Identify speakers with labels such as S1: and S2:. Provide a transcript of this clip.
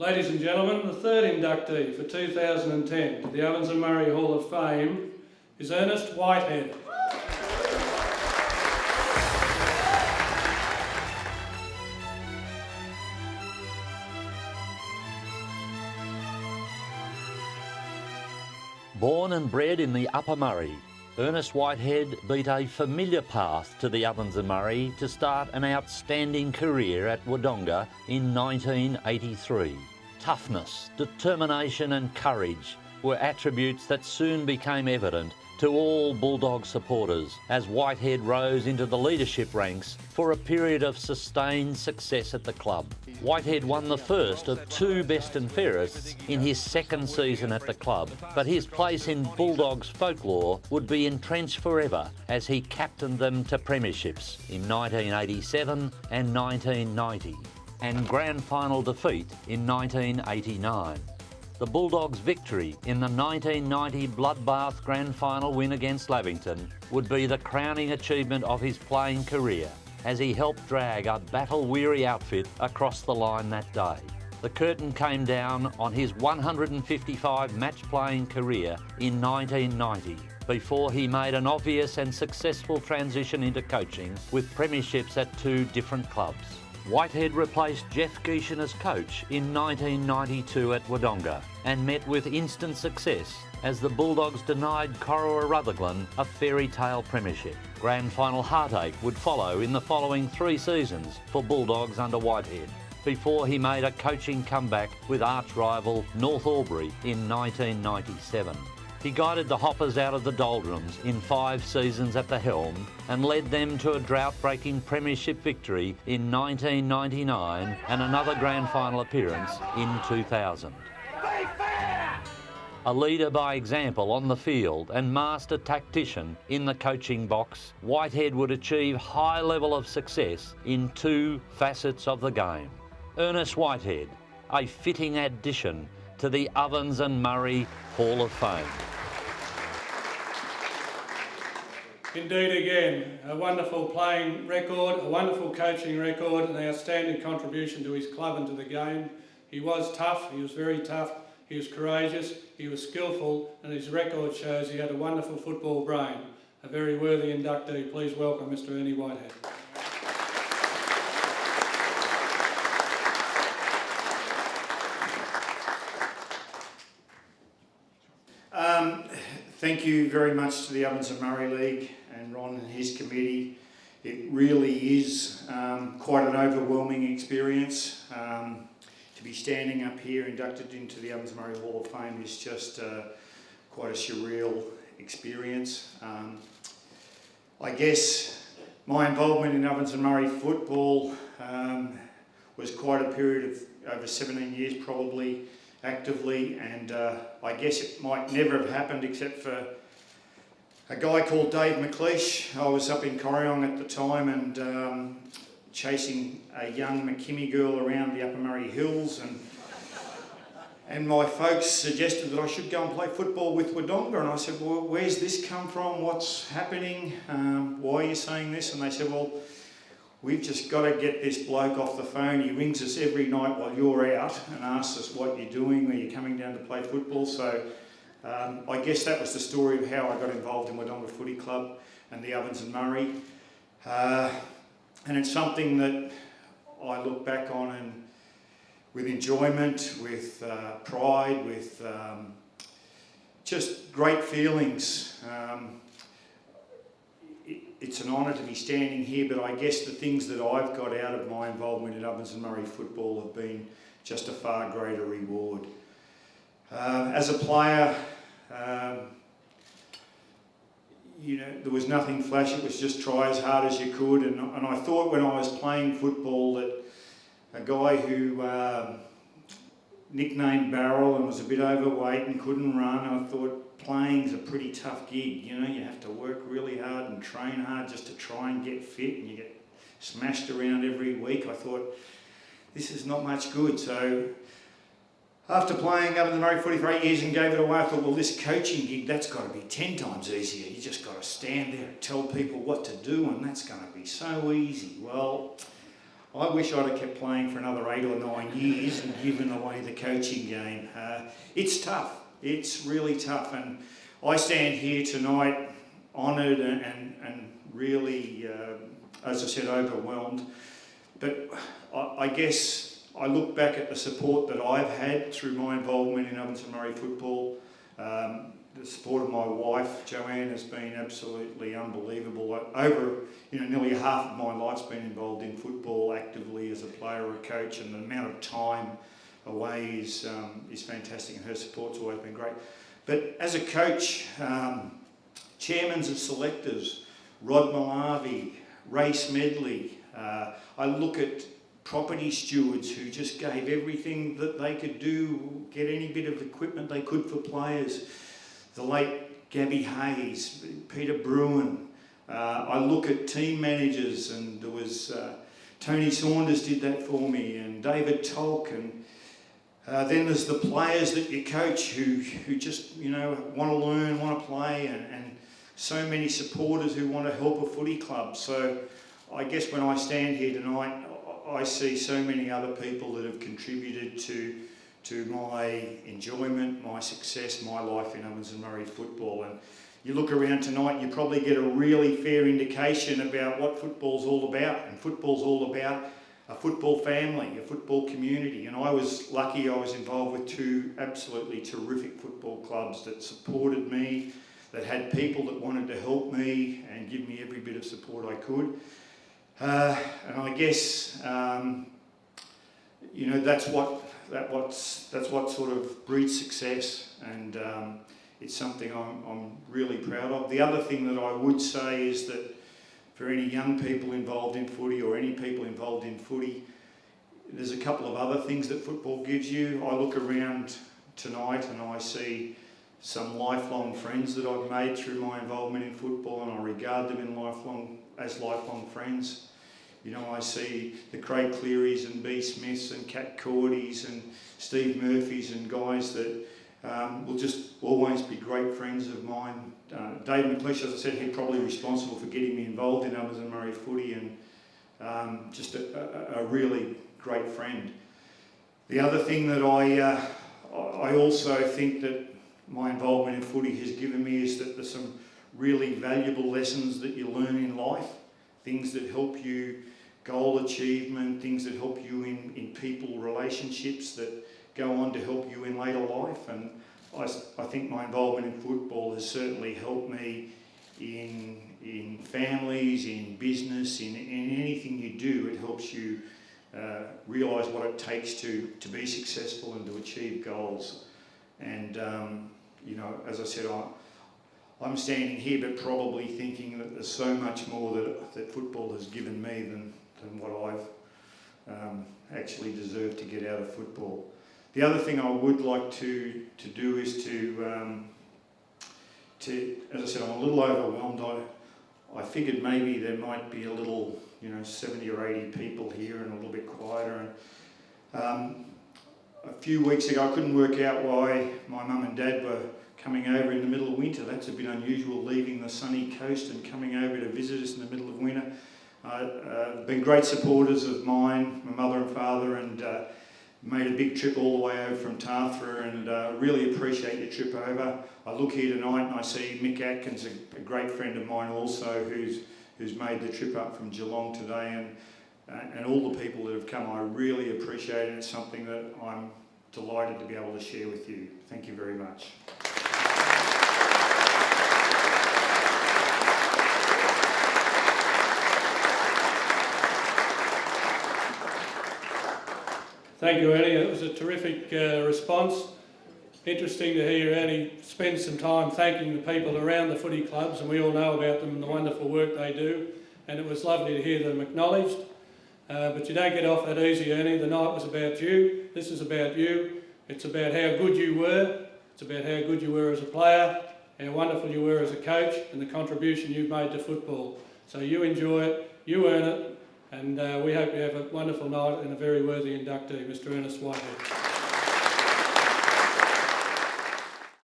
S1: Ladies and gentlemen, the third inductee for 2010 to the Ovens and Murray Hall of Fame is Ernie Whitehead.
S2: Born and bred in the Upper Murray, Ernie Whitehead beat a familiar path to the Ovens and Murray to start an outstanding career at Wodonga in 1983. Toughness, determination and courage were attributes that soon became evident to all Bulldog supporters as Whitehead rose into the leadership ranks for a period of sustained success at the club. Whitehead won the first of two best and fairests in his second season at the club, but his place in Bulldogs folklore would be entrenched forever as he captained them to premierships in 1987 and 1990, and grand final defeat in 1989. The Bulldogs' victory in the 1990 Bloodbath Grand Final win against Lavington would be the crowning achievement of his playing career as he helped drag a battle-weary outfit across the line that day. The curtain came down on his 155 match-playing career in 1990 before he made an obvious and successful transition into coaching with premierships at two different clubs. Whitehead replaced Jeff Geeshan as coach in 1992 at Wodonga and met with instant success as the Bulldogs denied Corowa Rutherglen a fairy tale premiership. Grand final heartache would follow in the following three seasons for Bulldogs under Whitehead, before he made a coaching comeback with arch-rival North Albury in 1997. He guided the Hoppers out of the doldrums in 5 seasons at the helm and led them to a drought-breaking premiership victory in 1999 and another grand final appearance in 2000. A leader by example on the field and master tactician in the coaching box, Whitehead would achieve high level of success in two facets of the game. Ernie Whitehead, a fitting addition to the Ovens and Murray Hall of Fame.
S1: Indeed again, a wonderful playing record, a wonderful coaching record, an outstanding contribution to his club and to the game. He was tough, he was very tough, he was courageous, he was skillful, and his record shows he had a wonderful football brain. A very worthy inductee. Please welcome Mr. Ernie Whitehead.
S3: Thank you very much to the Ovens and Murray League and Ron and his committee. It really is quite an overwhelming experience. To be standing up here inducted into the Ovens and Murray Hall of Fame is just quite a surreal experience. I guess my involvement in Ovens and Murray football was quite a period of over 17 years probably, actively, and I guess it might never have happened except for a guy called Dave McLeish. I was up in Corryong at the time and chasing a young McKimmie girl around the Upper Murray Hills, and my folks suggested that I should go and play football with Wodonga, and I said, well, where's this come from? What's happening? Why are you saying this? And they said, well, we've just got to get this bloke off the phone. He rings us every night while you're out and asks us what you're doing, are you coming down to play football? So I guess that was the story of how I got involved in Wodonga Footy Club and the Ovens and Murray. And it's something that I look back on and with enjoyment, with pride, with just great feelings. It's an honour to be standing here, but I guess the things that I've got out of my involvement in Ovens and Murray football have been just a far greater reward. As a player, there was nothing flash, it was just try as hard as you could, and I thought when I was playing football that a guy who nicknamed Barrel and was a bit overweight and couldn't run, I thought playing's a pretty tough gig, you have to work really hard and train hard just to try and get fit, and you get smashed around every week. I thought, this is not much good. So after playing Ovens and Murray footy for 8 years and gave it away, I thought, well, this coaching gig, that's got to be 10 times easier. You just got to stand there and tell people what to do, and that's going to be so easy. Well, I wish I'd have kept playing for another 8 or 9 years and given away the coaching game. It's tough. It's really tough, and I stand here tonight honoured and really, as I said, overwhelmed. But I guess I look back at the support that I've had through my involvement in Ovens and Murray football. The support of my wife, Joanne, has been absolutely unbelievable. Over, nearly half of my life's been involved in football actively as a player or a coach, and the amount of time away is fantastic, and her support's always been great. But as a coach, chairmans of selectors, Rod Malavi, Ray Smedley, I look at property stewards who just gave everything that they could do, get any bit of equipment they could for players. The late Gabby Hayes, Peter Bruin. I look at team managers, and there was Tony Saunders did that for me, and David Tolk, and then there's the players that you coach who just want to learn, want to play, and so many supporters who want to help a footy club. So I guess when I stand here tonight, I see so many other people that have contributed to my enjoyment, my success, my life in Ovens and Murray football. And you look around tonight, you probably get a really fair indication about what football's all about. And football's all about a football family, a football community. And I was lucky I was involved with 2 absolutely terrific football clubs that supported me, that had people that wanted to help me and give me every bit of support I could. And I guess, that's what sort of breeds success, and it's something I'm really proud of. The other thing that I would say is that for any young people involved in footy, or any people involved in footy, there's a couple of other things that football gives you. I look around tonight and I see some lifelong friends that I've made through my involvement in football, and I regard them as lifelong friends. I see the Craig Clearys and B Smiths and Cat Cordys and Steve Murphys, and guys that will just always be great friends of mine. Dave McLeish, as I said, he's probably responsible for getting me involved in Ovens and Murray footy, and just a really great friend. The other thing that I also think that my involvement in footy has given me is that there's some really valuable lessons that you learn in life, things that help you goal achievement, things that help you in people relationships that go on to help you in later life. And I think my involvement in football has certainly helped me in families, in business, in anything you do. It helps you realise what it takes to be successful and to achieve goals. And as I said, I'm standing here but probably thinking that there's so much more that football has given me than what I've actually deserved to get out of football. The other thing I would like to do is to as I said, I'm a little overwhelmed. I figured maybe there might be a little, 70 or 80 people here and a little bit quieter. And a few weeks ago I couldn't work out why my mum and dad were coming over in the middle of winter. That's a bit unusual, leaving the sunny coast and coming over to visit us in the middle of winter. Been great supporters of mine, my mother and father, and made a big trip all the way over from Tathra, and really appreciate your trip over. I look here tonight and I see Mick Atkins, a great friend of mine also, who's made the trip up from Geelong today, and all the people that have come. I really appreciate it. It's something that I'm delighted to be able to share with you. Thank you very much.
S1: Thank you, Ernie. It was a terrific response. Interesting to hear Ernie spend some time thanking the people around the footy clubs, and we all know about them and the wonderful work they do, and it was lovely to hear them acknowledged. But you don't get off that easy, Ernie. The night was about you. This is about you. It's about how good you were. It's about how good you were as a player, how wonderful you were as a coach, and the contribution you've made to football. So you enjoy it, you earn it, and we hope you have a wonderful night and a very worthy inductee, Mr. Ernie Whitehead.